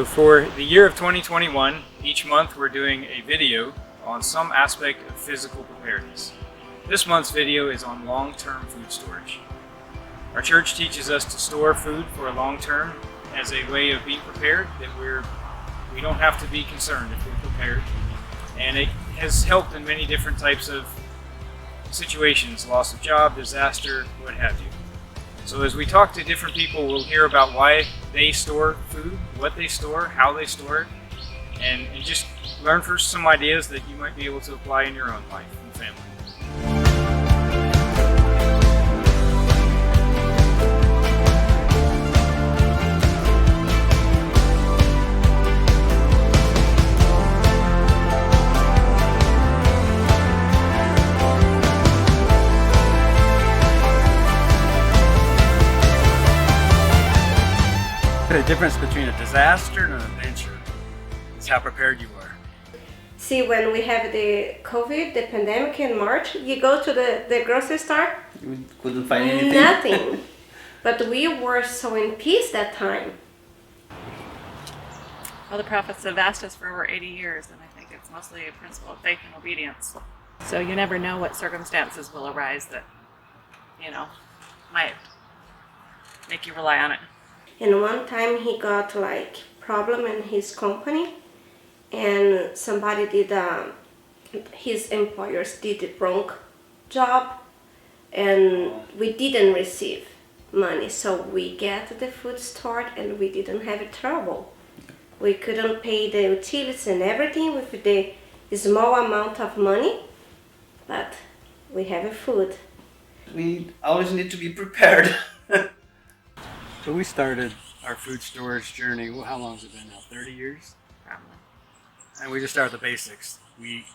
So for the year of 2021, each month we're doing a video on some aspect of physical preparedness. This month's video is on long-term food storage. Our church teaches us to store food for a long term as a way of being prepared, that we don't have to be concerned if we're prepared. And it has helped in many different types of situations, loss of job, disaster, what have you. So as we talk to different people, we'll hear about why they store food, what they store, how they store it, and just learn for some ideas that you might be able to apply in your own life and family. The difference between a disaster and an adventure is how prepared you are. See, when we have the COVID, the pandemic in March, you go to the grocery store, You couldn't find anything? nothing. But we were so in peace that time. Well, the prophets have asked us for over 80 years, and I think it's mostly a principle of faith and obedience. So you never know what circumstances will arise that, might make you rely on it. And one time he got problem in his company, and somebody did his employers did the wrong job, and we didn't receive money. So we get the food stored, and we didn't have trouble. We couldn't pay the utilities and everything with the small amount of money, but we have food. We always need to be prepared. So we started our food storage journey, how long has it been now? 30 years? Probably. And we just start with the basics. Wheat,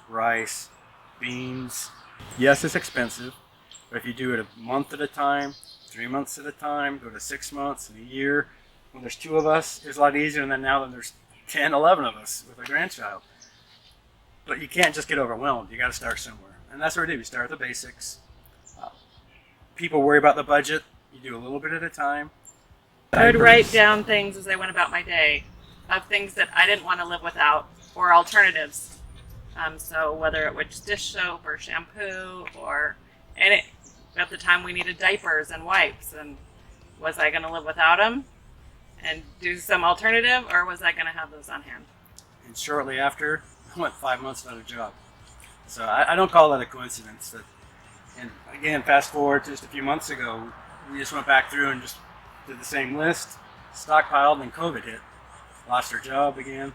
rice, beans. Yes, it's expensive, but if you do it a month at a time, 3 months at a time, go to 6 months and a year, when there's 2 of us, it's a lot easier than now that there's 10, 11 of us with a grandchild. But you can't just get overwhelmed. You got to start somewhere. And that's what we do. We start with the basics. People worry about the budget. You do a little bit at a time. I would write down things as I went about my day of things that I didn't want to live without or alternatives. So whether it was dish soap or shampoo at the time we needed diapers and wipes, and was I going to live without them and do some alternative, or was I going to have those on hand? And shortly after, I went 5 months without a job. So I don't call that a coincidence. And again, fast forward to just a few months ago, we just went back through and just did the same list, stockpiled, and COVID hit. Lost our job again.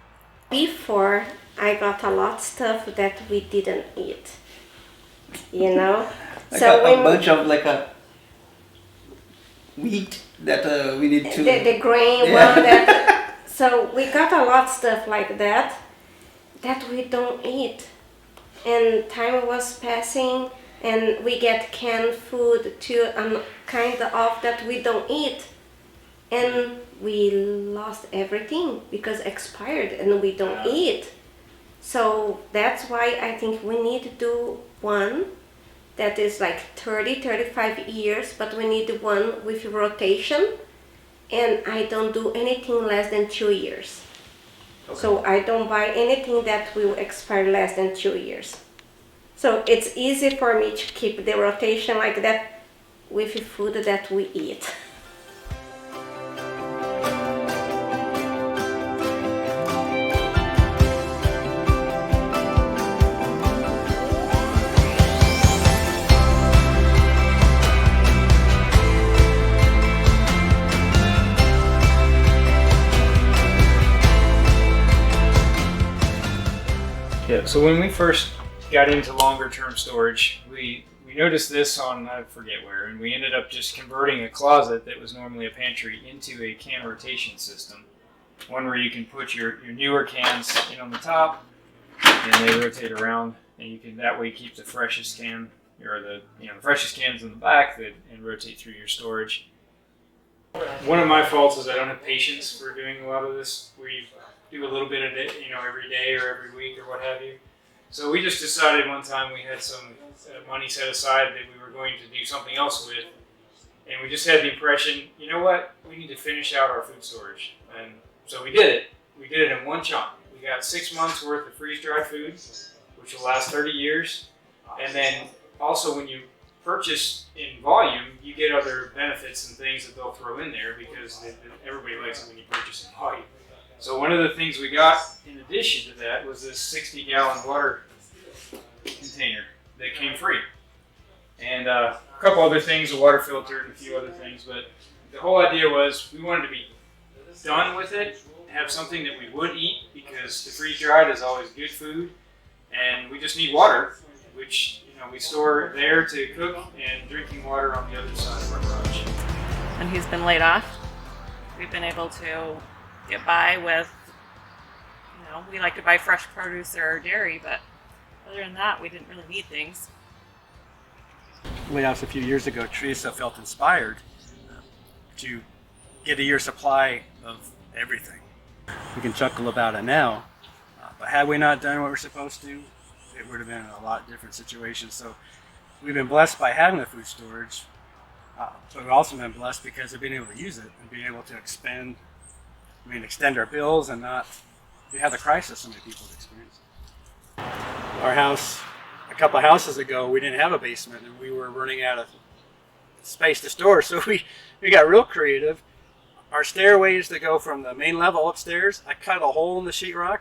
Before, I got a lot of stuff that we didn't eat, So a bunch of a wheat that we need to... The grain one that... So we got a lot of stuff like that we don't eat. And time was passing, and we get canned food too, kind of that we don't eat. And we lost everything because expired and we don't eat. So that's why I think we need to do one that is 30, 35 years, but we need one with rotation. And I don't do anything less than 2 years. Okay. So I don't buy anything that will expire less than 2 years. So it's easy for me to keep the rotation like that with food that we eat. Yeah, so when we first got into longer term storage, we noticed this on, I forget where, and we ended up just converting a closet that was normally a pantry into a can rotation system. One where you can put your newer cans in on the top, and they rotate around, and you can that way keep the freshest can, or the freshest cans in the back and rotate through your storage. One of my faults is I don't have patience for doing a lot of this. We do a little bit of it, every day or every week or what have you. So we just decided one time we had some money set aside that we were going to do something else with, and we just had the impression, we need to finish out our food storage. And So we did it. We did it in one chunk. We got 6 months worth of freeze-dried food, which will last 30 years. And then also when you purchase in volume, you get other benefits and things that they'll throw in there because everybody likes it when you purchase in volume. So one of the things we got in addition to that was this 60-gallon water container that came free. And a couple other things, a water filter and a few other things. But the whole idea was we wanted to be done with it, have something that we would eat because the freeze-dried is always good food. And we just need water, which we store there to cook, and drinking water on the other side of our garage. And he's been laid off. We've been able to get by with, we like to buy fresh produce or dairy, but other than that, we didn't really need things. Layoffs a few years ago, Teresa felt inspired to get a year's supply of everything. We can chuckle about it now, but had we not done what we're supposed to, it would have been a lot different situation. So we've been blessed by having the food storage, but we've also been blessed because of being able to use it and being able to extend our bills and not have the crisis so many people have experienced. Our house, a couple of houses ago, we didn't have a basement and we were running out of space to store, so we got real creative. Our stairways that go from the main level upstairs, I cut a hole in the sheetrock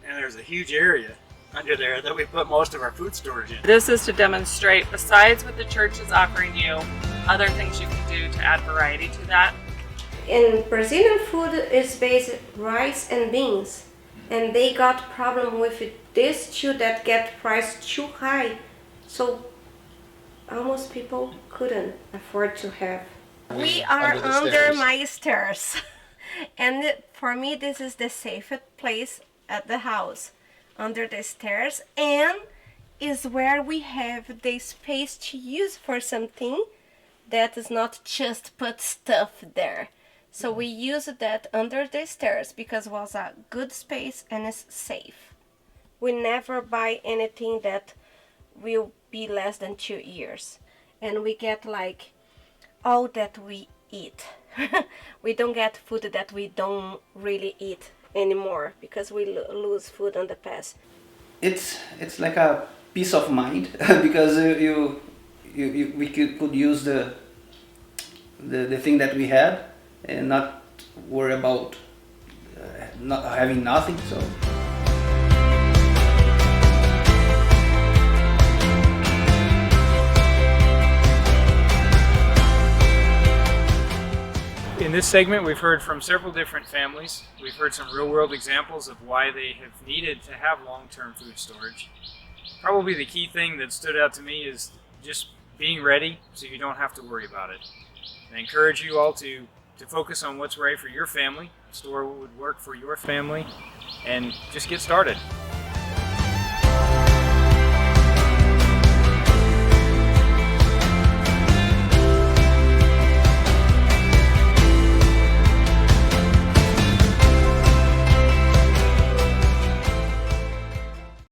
and there's a huge area under there that we put most of our food storage in. This is to demonstrate, besides what the church is offering you, other things you can do to add variety to that. In Brazilian food is based rice and beans, and they got problem with this too, that get price too high, so almost people couldn't afford to have. We are under my stairs, and for me this is the safest place at the house, under the stairs, and is where we have the space to use for something that is not just put stuff there. So we use that under the stairs because it was a good space and it's safe. We never buy anything that will be less than 2 years, and we get like all that we eat. We don't get food that we don't really eat anymore because we lose food in the past. It's like a peace of mind because we could use the thing that we had and not worry about not having nothing. So. In this segment, we've heard from several different families. We've heard some real-world examples of why they have needed to have long-term food storage. Probably the key thing that stood out to me is just being ready so you don't have to worry about it. I encourage you all to focus on what's right for your family, store what would work for your family, and just get started.